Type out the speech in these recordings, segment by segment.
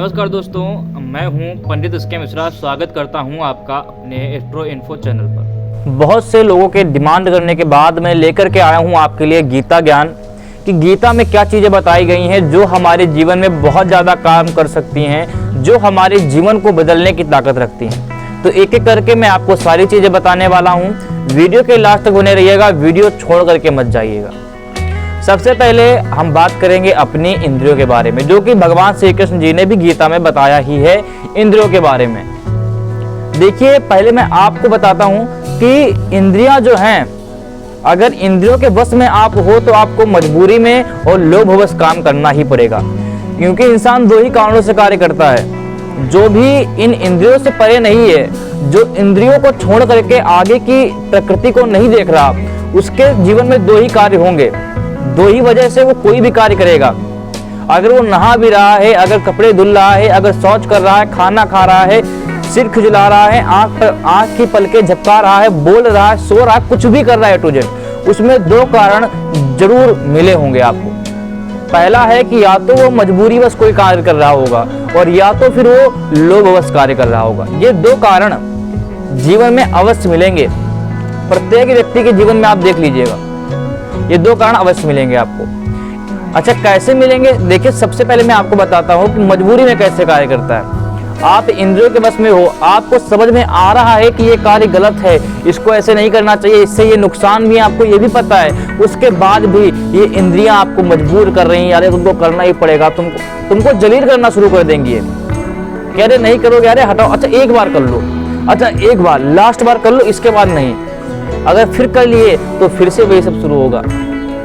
नमस्कार दोस्तों, मैं हूं पंडित एस के मिश्रा। स्वागत करता हूं आपका अपने एस्ट्रो इन्फो चैनल पर। बहुत से लोगों के डिमांड करने के बाद मैं लेकर के आया हूं आपके लिए गीता ज्ञान कि गीता में क्या चीज़ें बताई गई हैं जो हमारे जीवन में बहुत ज़्यादा काम कर सकती हैं, जो हमारे जीवन को बदलने की ताकत रखती हैं। तो एक एक करके मैं आपको सारी चीज़ें बताने वाला हूँ। वीडियो के लास्ट तक बने रहिएगा, वीडियो छोड़ करके मत जाइएगा। सबसे पहले हम बात करेंगे अपनी इंद्रियों के बारे में, जो कि भगवान श्री कृष्ण जी ने भी गीता में बताया ही है इंद्रियों के बारे में। देखिए, पहले मैं आपको बताता हूं कि इंद्रियां जो हैं, अगर इंद्रियों के वश में आप हो तो आपको मजबूरी में और लोभवश काम करना ही पड़ेगा, क्योंकि इंसान दो ही कारणों से कार्य करता है। जो भी इन इंद्रियों से परे नहीं है, जो इंद्रियों को छोड़ करके आगे की प्रकृति को नहीं देख रहा, उसके जीवन में दो ही कार्य होंगे। दो ही वजह से वो कोई भी कार्य करेगा। अगर वो नहा भी रहा है, अगर कपड़े धुल रहा है, अगर शौच कर रहा है, खाना खा रहा है, सिर खुजला रहा है, आंख की पलकें झपका रहा है, बोल रहा है, सो रहा है, कुछ भी कर रहा है टू जेड, उसमें दो कारण जरूर मिले होंगे आपको। पहला है कि या तो वो मजबूरीवश कोई कार्य कर रहा होगा और या तो फिर वो लोभवश कार्य कर रहा होगा। ये दो कारण जीवन में अवश्य मिलेंगे। प्रत्येक व्यक्ति के जीवन में आप देख लीजिएगा, ये दो कारण अवश्य मिलेंगे आपको। अच्छा, कैसे मिलेंगे? देखिए, सबसे पहले मैं आपको बताता हूँ कि मजबूरी में कैसे कार्य करता है। आप इंद्रियों के बस में हो, आपको समझ में आ रहा है कि ये कार्य गलत है, इसको ऐसे नहीं करना चाहिए, इससे ये नुकसान भी है, आपको ये भी पता है। उसके बाद भी ये इंद्रियां आपको मजबूर कर रही हैं, अरे तुमको करना ही पड़ेगा, तुमको जलील करना शुरू कर देंगी। कह रहे नहीं करोगे, अरे हटाओ, अच्छा एक बार कर लो, अच्छा एक बार, लास्ट बार कर लो, इसके बाद नहीं। अगर फिर कर लिए तो फिर से वही सब शुरू होगा।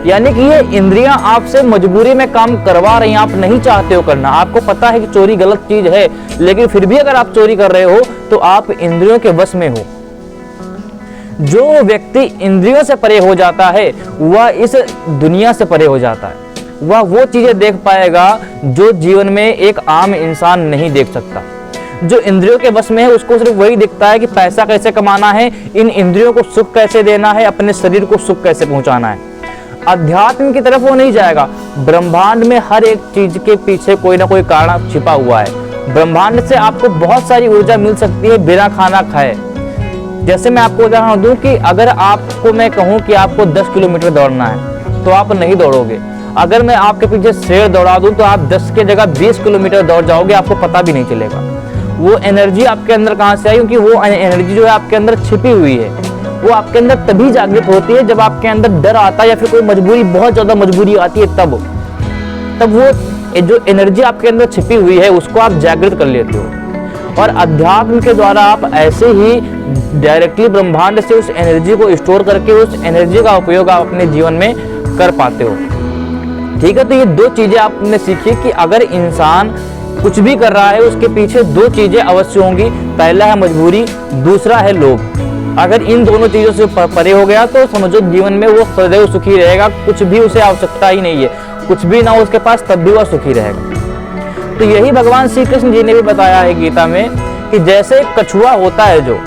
यानी कि ये इंद्रियां आपसे मजबूरी में काम करवा रही हैं, आप नहीं चाहते हो करना। आपको पता है कि चोरी गलत चीज है, लेकिन फिर भी अगर आप चोरी कर रहे हो तो आप इंद्रियों के वश में हो। जो व्यक्ति इंद्रियों से परे हो जाता है वह इस दुनिया से परे हो जाता है। वह वो चीजें देख पाएगा जो जीवन में एक आम इंसान नहीं देख सकता। जो इंद्रियों के बस में है उसको सिर्फ वही दिखता है कि पैसा कैसे कमाना है, इन इंद्रियों को सुख कैसे देना है, अपने शरीर को सुख कैसे पहुंचाना है। अध्यात्म की तरफ वो नहीं जाएगा। ब्रह्मांड में हर एक चीज के पीछे कोई ना कोई कारण छिपा हुआ है। ब्रह्मांड से आपको बहुत सारी ऊर्जा मिल सकती है बिना खाना खाए। जैसे मैं आपको उदाहरण दूं कि अगर आपको मैं कहूं कि आपको 10 किलोमीटर दौड़ना है तो आप नहीं दौड़ोगे। अगर मैं आपके पीछे शेर दौड़ा दूं तो आप 10 के जगह 20 किलोमीटर दौड़ जाओगे, आपको पता भी नहीं चलेगा। वो एनर्जी आपके अंदर कहां से आई? क्योंकि वो एनर्जी जो है आपके अंदर छिपी हुई है। वो आपके अंदर तभी जागृत होती है जब आपके अंदर डर आता है या फिर कोई मजबूरी, बहुत ज्यादा मजबूरी आती है, तब वो जो एनर्जी आपके अंदर छिपी हुई है उसको आप जागृत कर लेते हो। और अध्यात्म के द्वारा आप ऐसे ही डायरेक्टली ब्रह्मांड से उस एनर्जी को स्टोर करके उस एनर्जी का उपयोग आप अपने जीवन में कर पाते हो। ठीक है, तो ये दो चीजें आपने सीखी कि अगर इंसान कुछ भी कर रहा है उसके पीछे दो चीजें अवश्य होंगी। पहला है मजबूरी, दूसरा है लोभ। अगर इन दोनों चीजों से परे हो गया तो समझो जीवन में वो सदैव सुखी रहेगा। कुछ भी उसे आवश्यकता ही नहीं है, कुछ भी ना उसके पास, तब भी वह सुखी रहेगा। तो यही भगवान श्री कृष्ण जी ने भी बताया है गीता में कि जैसे कछुआ होता है जो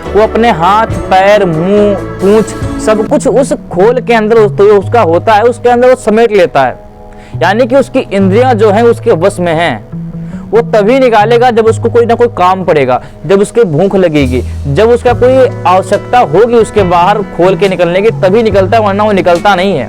वो अपने हाथ, पैर, मुंह, पूंछ सब कुछ उस खोल के अंदर उसका होता है, उसके अंदर वो समेट लेता है। यानी कि उसकी इंद्रियां जो हैं उसके वश में हैं। वो तभी निकालेगा जब उसको कोई ना कोई काम पड़ेगा, जब उसके भूख लगेगी, जब उसका कोई आवश्यकता होगी उसके बाहर खोल के निकलने की, तभी निकलता है, वरना वो निकलता नहीं है।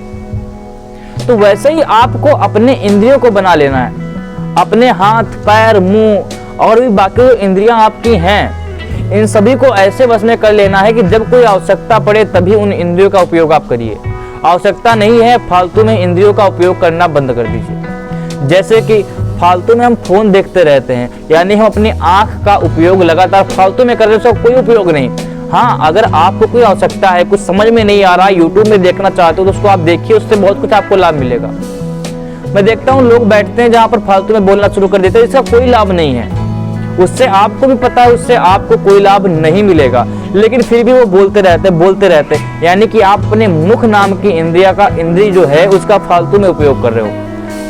तो वैसे ही आपको अपने इंद्रियों को बना लेना है। अपने हाथ, पैर, मुंह और भी बाकी जो इंद्रियां आपकी हैं, इन सभी को ऐसे वश में कर लेना है कि जब कोई आवश्यकता पड़े तभी उन इंद्रियों का उपयोग आप करिए। आवश्यकता नहीं है फालतू में इंद्रियों का उपयोग करना बंद कर दीजिए। जैसे कि फालतू में हम फोन देखते रहते हैं, यानी हम अपनी आंख का उपयोग लगातार फालतू में कर रहे हैं, उसका कोई उपयोग नहीं। हाँ, अगर आपको कोई आवश्यकता है, कुछ समझ में नहीं आ रहा, यूट्यूब में देखना चाहते हो तो उसको आप देखिए, उससे बहुत कुछ आपको लाभ मिलेगा। मैं देखता हूँ लोग बैठते हैं जहाँ पर फालतू में बोलना शुरू कर देते हैं, इसका कोई लाभ नहीं है। उससे आपको भी पता है उससे आपको कोई लाभ नहीं मिलेगा, लेकिन फिर भी वो बोलते रहते, यानी कि आप अपने मुख नाम की इंद्रिय जो है उसका फालतू में उपयोग कर रहे हो।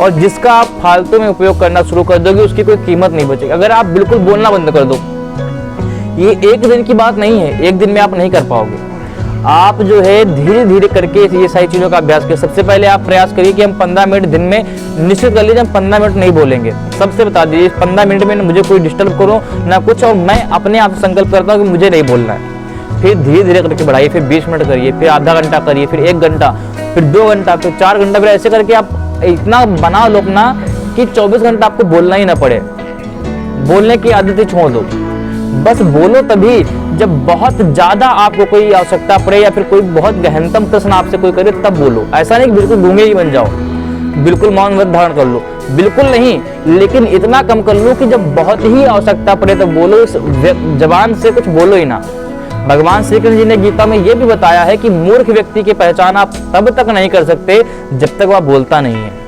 और जिसका आप फालतू में उपयोग करना शुरू कर दोगे उसकी कोई कीमत नहीं बचेगी। अगर आप बिल्कुल बोलना बंद कर दो, ये एक दिन की बात नहीं है, एक दिन में आप नहीं कर पाओगे। आप जो है धीरे धीरे करके ये सारी चीज़ों का अभ्यास करें। सबसे पहले आप प्रयास करिए कि हम 15 मिनट दिन में निश्चित कर लीजिए, हम 15 मिनट नहीं बोलेंगे। सबसे बता दीजिए 15 मिनट में मुझे कोई डिस्टर्ब करो ना कुछ, और मैं अपने आप से संकल्प करता हूँ कि मुझे नहीं बोलना है। फिर धीरे धीरे करके बढ़ाइए, फिर 20 मिनट करिए, फिर आधा घंटा करिए, फिर 1 घंटा, फिर 2 घंटा, फिर 4 घंटा, फिर ऐसे करके आप इतना बना लो अपना कि 24 घंटा आपको बोलना ही ना पड़े। बोलने की आदत ही छोड़ दो, बस बोलो तभी जब बहुत ज्यादा आपको कोई आवश्यकता पड़े या फिर कोई बहुत गहनतम प्रश्न आपसे कोई करे तब बोलो। ऐसा नहीं कि बिल्कुल गूंगे ही बन जाओ, बिल्कुल मौन व्रत धारण कर लो, बिल्कुल नहीं, लेकिन इतना कम कर लो कि जब बहुत ही आवश्यकता पड़े तब बोलो। इस जबान से कुछ बोलो ही ना। भगवान श्री कृष्ण जी ने गीता में यह भी बताया है कि मूर्ख व्यक्ति की पहचान आप तब तक नहीं कर सकते जब तक वह बोलता नहीं है।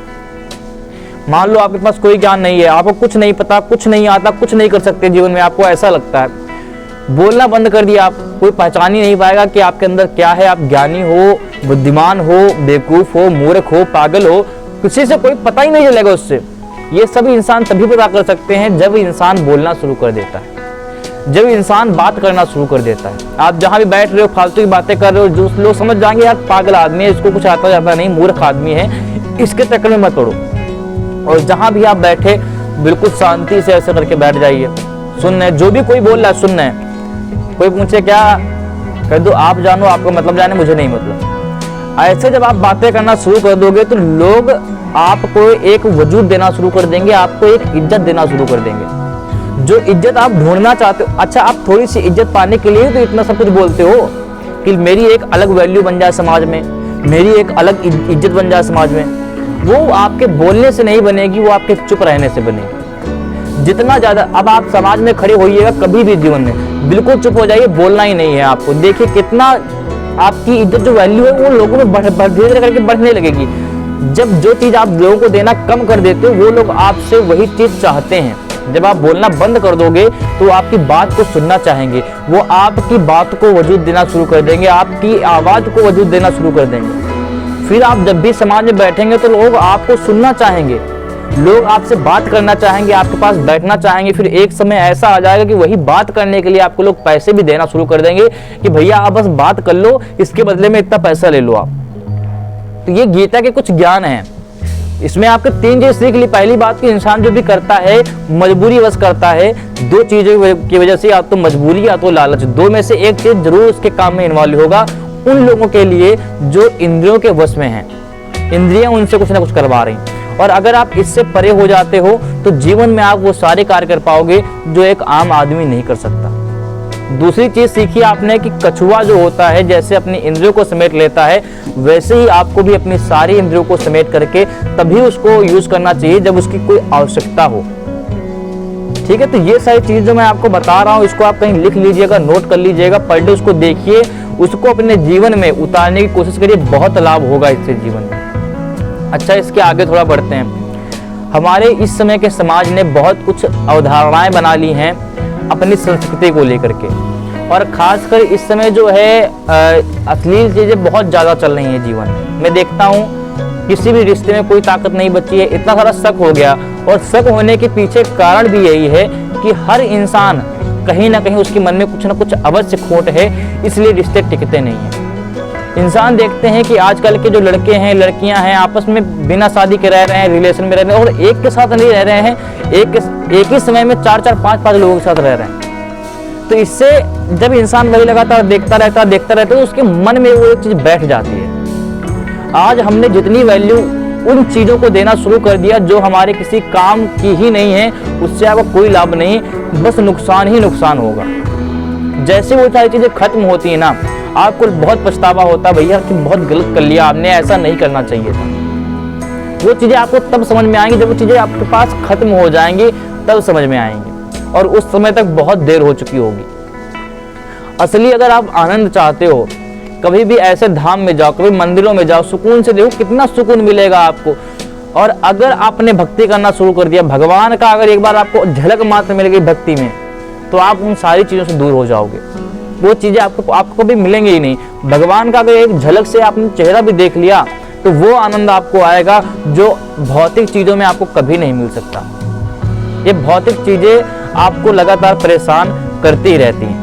मान लो आपके पास कोई ज्ञान नहीं है, आपको कुछ नहीं पता, कुछ नहीं आता, कुछ नहीं कर सकते जीवन में, आपको ऐसा लगता है, बोलना बंद कर दिया आप, कोई पहचान ही नहीं पाएगा कि आपके अंदर क्या है। आप ज्ञानी हो, बुद्धिमान हो, बेवकूफ हो, मूर्ख हो, पागल हो, किसी से कोई पता ही नहीं चलेगा उससे। ये सभी इंसान तभी पता कर सकते हैं जब इंसान बोलना शुरू कर देता है, जब इंसान बात करना शुरू कर देता है। आप जहां भी बैठ रहे हो, फालतू की बातें कर रहे हो, जो लोग समझ जाएंगे यार पागल आदमी है, इसको कुछ आता जाता नहीं, मूर्ख आदमी है, इसके चक्कर में मत पड़ो। और जहां भी आप बैठे बिल्कुल शांति से ऐसे करके बैठ जाइए, सुनना है, जो भी कोई बोल रहा है सुनना है। कोई पूछे क्या, कह दो आप जानो, आपका मतलब जाने, मुझे नहीं मतलब। ऐसे जब आप बातें करना शुरू कर दोगे तो लोग आपको एक वजूद देना शुरू कर देंगे, आपको एक इज्जत देना शुरू कर देंगे, जो इज्जत आप ढूंढना चाहते हो। अच्छा, आप थोड़ी सी इज्जत पाने के लिए तो इतना सब कुछ बोलते हो कि मेरी एक अलग वैल्यू बन जाए समाज में, मेरी एक अलग इज्जत बन जाए समाज में। वो आपके बोलने से नहीं बनेगी, वो आपके चुप रहने से बनेगी। जितना ज्यादा अब आप समाज में खड़े होइएगा, कभी भी जीवन में बिल्कुल चुप हो जाइए, बोलना ही नहीं है आपको। देखिए कितना आपकी इज्जत, जो वैल्यू है वो लोगों में धीरे धीरे करके बढ़ने लगेगी। जब जो चीज आप लोगों को देना कम कर देते हो, वो लोग आपसे वही चीज चाहते हैं। जब आप बोलना बंद कर दोगे तो आपकी बात को सुनना चाहेंगे, वो आपकी बात को वजूद देना शुरू कर देंगे, आपकी आवाज को वजूद देना शुरू कर देंगे। फिर आप जब भी समाज में बैठेंगे तो लोग आपको सुनना चाहेंगे, लोग आपसे बात करना चाहेंगे, आपके पास बैठना चाहेंगे। फिर एक समय ऐसा आ जाएगा कि वही बात करने के लिए आपको लोग पैसे भी देना शुरू कर देंगे कि भैया आप बस बात कर लो, इसके बदले में इतना पैसा ले लो आप। तो ये गीता के कुछ ज्ञान है, इसमें आपके 3 चीज सीख ली। पहली बात कि इंसान जो भी करता है मजबूरी वश करता है, 2 चीजों की वजह से, या तो मजबूरी या तो लालच, 2 में से एक चीज जरूर उसके काम में इन्वॉल्व होगा। उन लोगों के लिए जो इंद्रियों के वश में हैं, इंद्रियां उनसे कुछ ना कुछ करवा रही, और अगर आप इससे परे हो जाते हो तो जीवन में आप वो सारे कार्य कर पाओगे जो एक आम आदमी नहीं कर सकता। दूसरी चीज सीखी आपने कि कछुआ जो होता है जैसे अपनी इंद्रियों को समेट लेता है, वैसे ही आपको भी अपनी सारी इंद्रियों को समेट करके तभी उसको यूज करना चाहिए जब उसकी कोई आवश्यकता हो। ठीक है, तो ये सारी चीज जो मैं आपको बता रहा हूँ, इसको आप कहीं लिख लीजिएगा, नोट कर लीजिएगा, पर डे उसको देखिए, उसको अपने जीवन में उतारने की कोशिश करिए, बहुत लाभ होगा इससे जीवन में। अच्छा, इसके आगे थोड़ा बढ़ते हैं। हमारे इस समय के समाज ने बहुत कुछ अवधारणाएं बना ली हैं अपनी संस्कृति को लेकर के, और खासकर इस समय जो है अश्लील चीजें बहुत ज्यादा चल रही हैं जीवन में। मैं देखता हूँ किसी भी रिश्ते में कोई ताकत नहीं बची है, इतना सारा शक हो गया, और शक होने के पीछे कारण भी यही है कि हर इंसान कहीं ना कहीं उसके मन में कुछ ना कुछ अवश्य खोट है, इसलिए रिश्ते टिकते नहीं हैं। इंसान देखते हैं कि आजकल के जो लड़के हैं, लड़कियां हैं, आपस में बिना शादी के रह रहे हैं, रिलेशन में रह रहे हैं, और एक के साथ नहीं रह रहे हैं, एक ही समय में 4-4, 5-5 लोगों के साथ रह रहे हैं। तो इससे जब इंसान वही लगातार देखता रहता है तो उसके मन में वो एक चीज बैठ जाती है। आज हमने जितनी वैल्यू उन चीजों को देना शुरू कर दिया जो हमारे किसी काम की ही नहीं है, उससे आपको कोई लाभ नहीं, बस नुकसान ही नुकसान होगा। जैसे वो सारी चीजें खत्म होती है ना, आपको बहुत पछतावा होता है, भैया कि बहुत गलत कर लिया आपने, ऐसा नहीं करना चाहिए था। वो चीजें आपको तब समझ में आएंगी जब वो चीजें आपके पास खत्म हो जाएंगी, तब समझ में आएंगी, और उस समय तक बहुत देर हो चुकी होगी। असली अगर आप आनंद चाहते हो, कभी भी ऐसे धाम में जाओ, कभी मंदिरों में जाओ, सुकून से देखो कितना सुकून मिलेगा आपको। और अगर आपने भक्ति करना शुरू कर दिया, भगवान का अगर एक बार आपको झलक मात्र मिल गई भक्ति में, तो आप उन सारी चीजों से दूर हो जाओगे। वो चीजें आपको कभी मिलेंगी ही नहीं। भगवान का अगर एक झलक से आपने चेहरा भी देख लिया तो वो आनंद आपको आएगा जो भौतिक चीजों में आपको कभी नहीं मिल सकता। ये भौतिक चीजें आपको लगातार परेशान करती ही रहती हैं।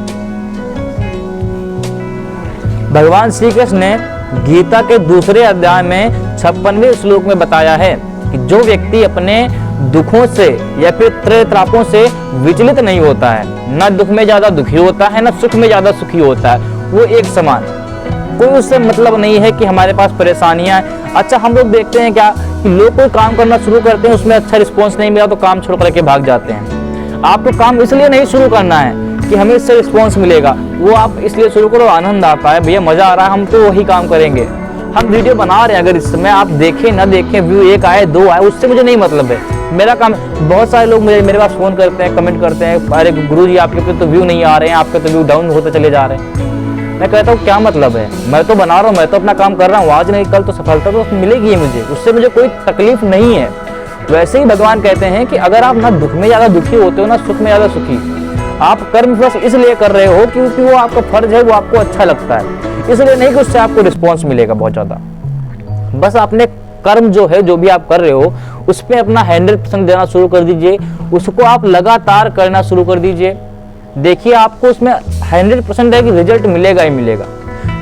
भगवान श्री कृष्ण ने गीता के दूसरे अध्याय में 56वें श्लोक में बताया है कि जो व्यक्ति अपने दुखों से या फिर त्रैतापों से विचलित नहीं होता है, न दुख में ज्यादा दुखी होता है, न सुख में ज्यादा सुखी होता है, वो एक समान, कोई उससे मतलब नहीं है कि हमारे पास परेशानियां हैं। अच्छा, हम लोग देखते हैं क्या कि लोग कोई काम करना शुरू करते हैं, उसमें अच्छा रिस्पॉन्स नहीं मिला तो काम छोड़ करके भाग जाते हैं। आपको काम इसलिए नहीं शुरू करना है कि हमें इससे रिस्पॉन्स मिलेगा, वो आप इसलिए शुरू करो आनंद आता है, भैया मजा आ रहा है, हम तो वही काम करेंगे। हम वीडियो बना रहे हैं, अगर इस समय आप देखें ना देखें, व्यू 1 आए 2 आए, उससे मुझे नहीं मतलब है, मेरा काम। बहुत सारे लोग मेरे पास फोन करते हैं, कमेंट करते हैं, अरे गुरुजी आपके तो व्यू नहीं आ रहे हैं, आपके तो व्यू डाउन होते चले जा रहे हैं। मैं कहता हूँ क्या मतलब है, मैं तो बना रहा हूँ, मैं तो अपना काम कर रहा हूँ, आज नहीं कल तो सफलता तो मिलेगी मुझे, उससे मुझे कोई तकलीफ नहीं है। वैसे ही भगवान कहते हैं कि अगर आप ना दुख में ज्यादा दुखी होते हो ना सुख में ज्यादा सुखी, आप कर्म बस इसलिए कर रहे हो क्योंकि वो आपका फर्ज है, वो आपको अच्छा लगता है, इसलिए नहीं कि उससे आपको रिस्पॉन्स मिलेगा बहुत ज्यादा। बस अपने कर्म जो है, जो भी आप कर रहे हो, उस पर अपना 100% देना शुरू कर दीजिए, उसको आप लगातार करना शुरू कर दीजिए। देखिए आपको उसमें 100% है कि रिजल्ट मिलेगा ही मिलेगा।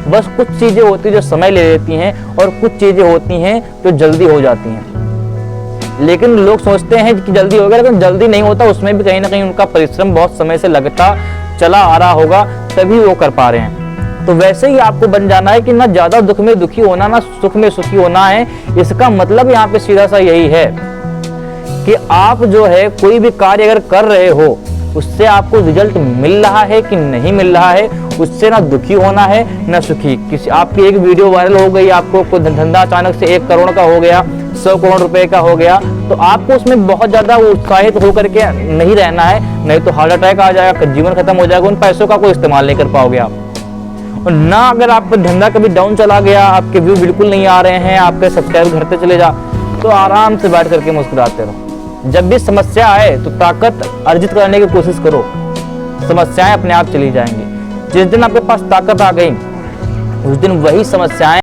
बस कुछ चीजें होती हैं जो समय ले लेती हैं और कुछ चीजें होती हैं जो जल्दी हो जाती हैं। लेकिन लोग सोचते हैं कि जल्दी होगा, लेकिन जल्दी नहीं होता, उसमें भी कहीं ना कहीं उनका परिश्रम बहुत समय से लगता चला आ रहा होगा, तभी वो कर पा रहे हैं। तो वैसे ही आपको बन जाना है कि ना ज्यादा दुख में दुखी होना, ना सुख में सुखी होना है। इसका मतलब यहाँ पे सीधा सा यही है कि आप जो है कोई भी कार्य अगर कर रहे हो, उससे आपको रिजल्ट मिल रहा है कि नहीं मिल रहा है, उससे ना दुखी होना है ना सुखी। किसी आपकी एक वीडियो वायरल हो गई, आपको कोई धंधा अचानक से 1 करोड़ का हो गया, 100 करोड़ रुपए का हो गया, तो आपको उसमें बहुत ज्यादा उत्साहित होकर के नहीं रहना है, नहीं तो हार्ट अटैक आ जाएगा, जीवन खत्म हो जाएगा, उन पैसों का कोई इस्तेमाल नहीं कर पाओगे आप। और ना अगर आपका धंधा कभी डाउन चला गया, आपके व्यू बिल्कुल नहीं आ रहे हैं, आपके सब्सक्राइब घटते चले जा, तो आराम से बैठ करके मुस्कुराते रहो। जब भी समस्या आए तो ताकत अर्जित करने की कोशिश करो, समस्याएं अपने आप चली जाएंगी। जिस दिन आपके पास ताकत आ गई, उस दिन वही समस्याएं